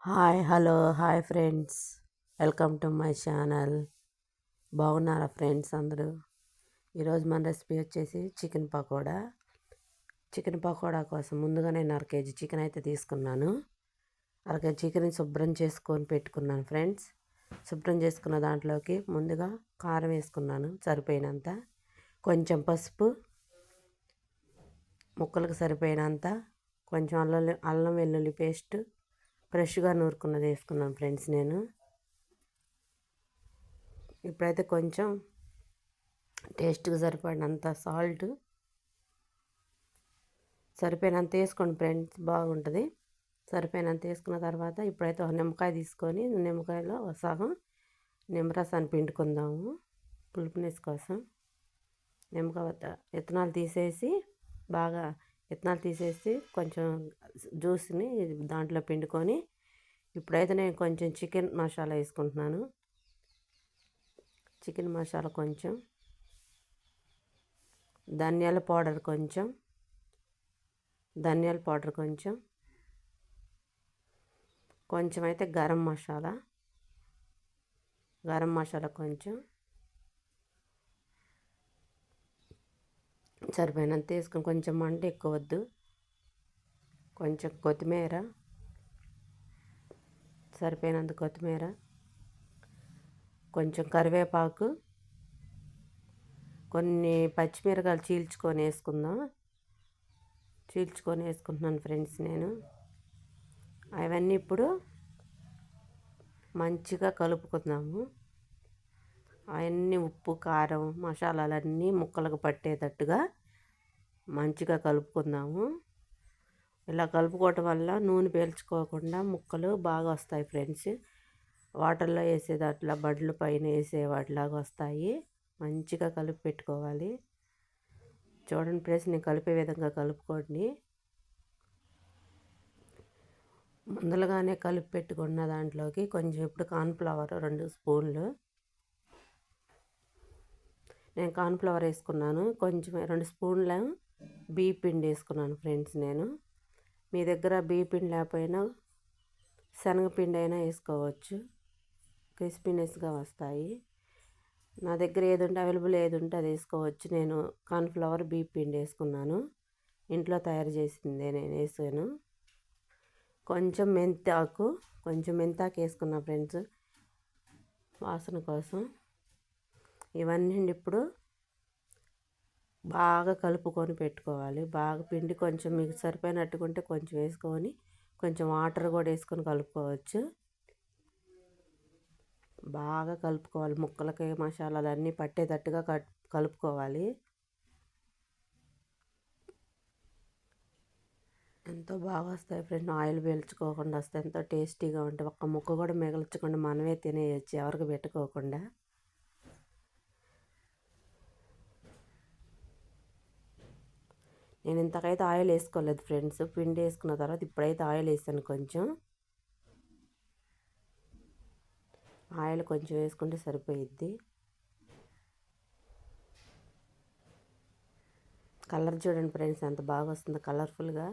Hi friends. Welcome to my channel. బాగున్నారా friends అందరూ? ఈరోజు మన రెసిపీ వచ్చేసి చికెన్ పకోడా కోసం ముందుగా నేను అరకేజీ చికెన్ అయితే తీసుకున్నాను. అరకేజీ చికెన్ శుభ్రం చేసుకొని పెట్టుకున్నాను ఫ్రెండ్స్. శుభ్రం చేసుకున్న దాంట్లోకి ముందుగా కారం వేసుకున్నాను సరిపోయినంత, కొంచెం పసుపు, ముక్కలకు సరిపోయినంత, కొంచెం అల్లం వెల్లుల్లి పేస్ట్ ఫ్రెష్గా నూరుకున్నది వేసుకున్నాను ఫ్రెండ్స్. నేను ఇప్పుడైతే కొంచెం టేస్ట్కి సరిపడినంత సాల్ట్ సరిపోయినంత వేసుకోండి ఫ్రెండ్స్, బాగుంటుంది. సరిపోయినంత వేసుకున్న తర్వాత ఇప్పుడైతే ఒక నిమ్మకాయ తీసుకొని నిమ్మకాయలో సగం నిమ్మరసాన్ని పిండుకుందాము పులుపునెస్ కోసం. నిమ్మకాయ విత్తనాలు తీసేసి కొంచెం జ్యూస్ని దాంట్లో పిండుకొని ఇప్పుడైతే నేను కొంచెం చికెన్ మసాలా వేసుకుంటున్నాను. చికెన్ మసాలా కొంచెం, ధనియాల పౌడర్ కొంచెం, కొంచెం అయితే గరం మసాలా కొంచెం సరిపోయినంత వేసుకొని, కొంచెం మంట ఎక్కువ వద్దు, కొంచెం కొత్తిమీర సరిపోయినంత కొత్తిమీర, కొంచెం కరివేపాకు, కొన్ని పచ్చిమిరకాయలు చీల్చుకొని వేసుకుంటున్నాను ఫ్రెండ్స్ నేను. అవన్నీ ఇప్పుడు మంచిగా కలుపుకుందాము. అవన్నీ ఉప్పు కారం మసాలాలన్నీ ముక్కలకు పట్టేటట్టుగా మంచిగా కలుపుకుందాము. ఇలా కలుపుకోవటం వల్ల నూనె పీల్చుకోకుండా ముక్కలు బాగా వస్తాయి ఫ్రెండ్స్. వాటర్లో వేసేది అట్లా బడ్ల పైన వేసేవాటిలాగా వస్తాయి. మంచిగా కలిపి పెట్టుకోవాలి. చూడండి ఫ్రెండ్స్, నేను కలిపే విధంగా కలుపుకోండి. ముందలుగానే కలిపి పెట్టుకున్న దాంట్లోకి కొంచెం ఇప్పుడు కార్న్ఫ్లవర్ 2 స్పూన్లు నేను కార్న్ఫ్లవర్ వేసుకున్నాను. కొంచెం 2 స్పూన్ల బియ్య పిండి వేసుకున్నాను ఫ్రెండ్స్ నేను. మీ దగ్గర బియ్య పిండి లేకపోయినా శనగపిండి అయినా వేసుకోవచ్చు, క్రిస్పీనెస్గా వస్తాయి. నా దగ్గర అవైలబుల్ ఏది ఉంటే అది వేసుకోవచ్చు. నేను కార్న్ఫ్లవర్ బియ్య పిండి వేసుకున్నాను, ఇంట్లో తయారు చేసిందే నేను వేసాను. కొంచెం మెంతాకు వేసుకున్నా ఫ్రెండ్స్ వాసన కోసం. ఇవన్నీ ఇప్పుడు బాగా కలుపుకొని పెట్టుకోవాలి. బాగా పిండి కొంచెం మీకు సరిపోయినట్టుకుంటే కొంచెం వేసుకొని, కొంచెం వాటర్ కూడా వేసుకొని కలుపుకోవచ్చు. బాగా కలుపుకోవాలి. ముక్కలకి మసాలాలన్నీ పట్టేటట్టుగా కలుపుకోవాలి. ఎంతో బాగా వస్తాయి ఫ్రెండ్. ఆయిల్ పీల్చుకోకుండా వస్తాయి, ఎంతో టేస్టీగా ఉంటాయి. ఒక్క ముక్క కూడా మిగల్చకుండా మనమే తినేయచ్చు, ఎవరికి పెట్టుకోకుండా. నేను ఇంతకైతే ఆయిల్ వేసుకోలేదు ఫ్రెండ్స్. పిండి వేసుకున్న తర్వాత ఇప్పుడైతే ఆయిల్ వేసాను. ఆయిల్ కొంచెం వేసుకుంటే సరిపోయిద్ది. కలర్ చూడండి ఫ్రెండ్స్ ఎంత బాగా వస్తుందో కలర్ఫుల్గా.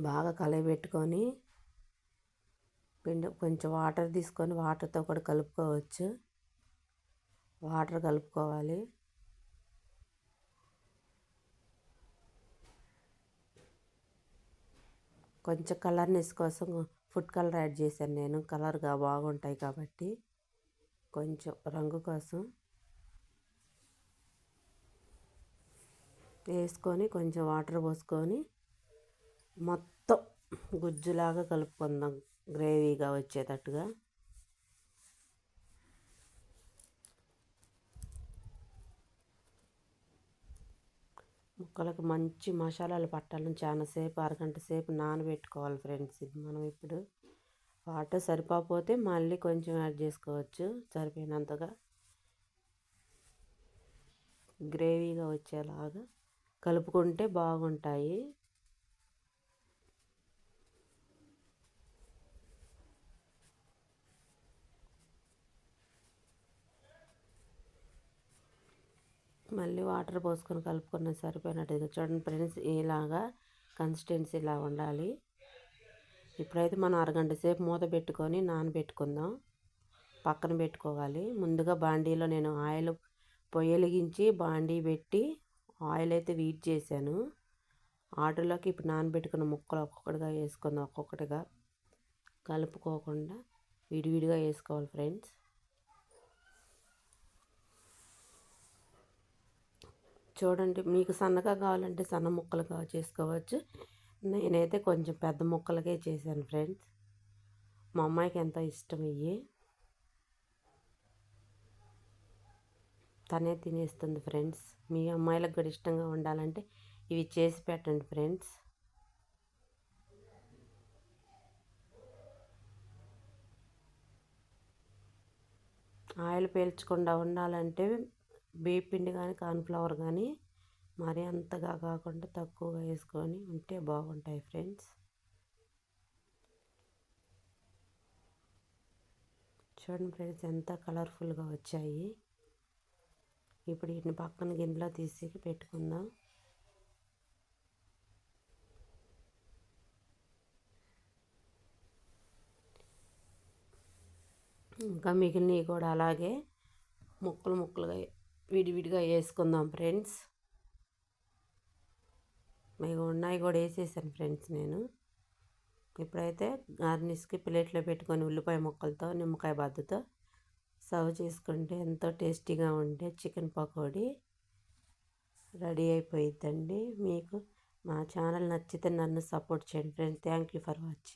బాగా కలయబెట్టుకొని పిండి కొంచెం వాటర్ తీసుకొని వాటర్తో కూడా కలుపుకోవచ్చు. వాటర్ కలుపుకోవాలి. కొంచెం కలర్నెస్ కోసం ఫుడ్ కలర్ యాడ్ చేశాను నేను, కలర్గా బాగుంటాయి కాబట్టి. కొంచెం రంగు కోసం వేసుకొని కొంచెం వాటర్ పోసుకొని మొత్తం గుజ్జులాగా కలుపుకుందాం, గ్రేవీగా వచ్చేటట్టుగా. ముక్కలకు మంచి మసాలాలు పట్టాలని చాలాసేపు అరగంట సేపు నానబెట్టుకోవాలి ఫ్రెండ్స్. ఇది మనం ఇప్పుడు వాటర్ సరిపోతే మళ్ళీ కొంచెం యాడ్ చేసుకోవచ్చు. సరిపోయినంతగా గ్రేవీగా వచ్చేలాగా కలుపుకుంటే బాగుంటాయి. మళ్ళీ వాటర్ పోసుకొని కలుపుకున్న సరిపోయినట్టుగా చూడండి ఫ్రెండ్స్, ఇలాగా కన్సిస్టెన్సీ ఇలా ఉండాలి. ఇప్పుడైతే మనం అరగంట సేపు మూత పెట్టుకొని నానబెట్టుకుందాం, పక్కన పెట్టుకోవాలి. ముందుగా బాండీలో నేను ఆయిల్ పొయ్యలిగించి బాండీ పెట్టి ఆయిల్ అయితే వీట్ చేశాను. ఆటోలోకి ఇప్పుడు నానబెట్టుకున్న ముక్కలు ఒక్కొక్కటిగా వేసుకుందాం. ఒక్కొక్కటిగా కలుపుకోకుండా విడివిడిగా వేసుకోవాలి ఫ్రెండ్స్. చూడండి, మీకు సన్నగా కావాలంటే సన్న ముక్కలుగా చేసుకోవచ్చు. నేనైతే కొంచెం పెద్ద ముక్కలకే చేశాను ఫ్రెండ్స్. మా అమ్మాయికి ఎంతో ఇష్టం ఇవి, తనే తినేస్తుంది ఫ్రెండ్స్. మీ అమ్మాయిలకు కూడా ఇష్టంగా ఉండాలంటే ఇవి చేసి పెట్టండి ఫ్రెండ్స్. ఆయిల్ పీల్చకుండా ఉండాలంటే బియ్యం పిండి కానీ కార్న్ఫ్లవర్ కానీ మరీ అంతగా కాకుండా తక్కువగా వేసుకొని ఉంటే బాగుంటాయి ఫ్రెండ్స్. చూడండి ఫ్రెండ్స్, ఎంత కలర్ఫుల్గా వచ్చాయి. ఇప్పుడు వీటిని పక్కన గిన్నెలో తీసి పెట్టుకుందాం. ఇంకా మిగిలినవి కూడా అలాగే ముక్కలు ముక్కలుగా విడివిడిగా వేసుకుందాం ఫ్రెండ్స్. మీకు ఉన్నాయి కూడా వేసేసాను ఫ్రెండ్స్ నేను. ఇప్పుడైతే గార్నిష్కి ప్లేట్లో పెట్టుకొని ఉల్లిపాయ ముక్కలతో నిమ్మకాయ బద్దతో సర్వ్ చేసుకుంటే ఎంతో టేస్టీగా ఉండే చికెన్ పకోడీ రెడీ అయిపోయిద్దండి. మీకు మా ఛానల్ నచ్చితే నన్ను సపోర్ట్ చేయండి friends. Thank you for watching.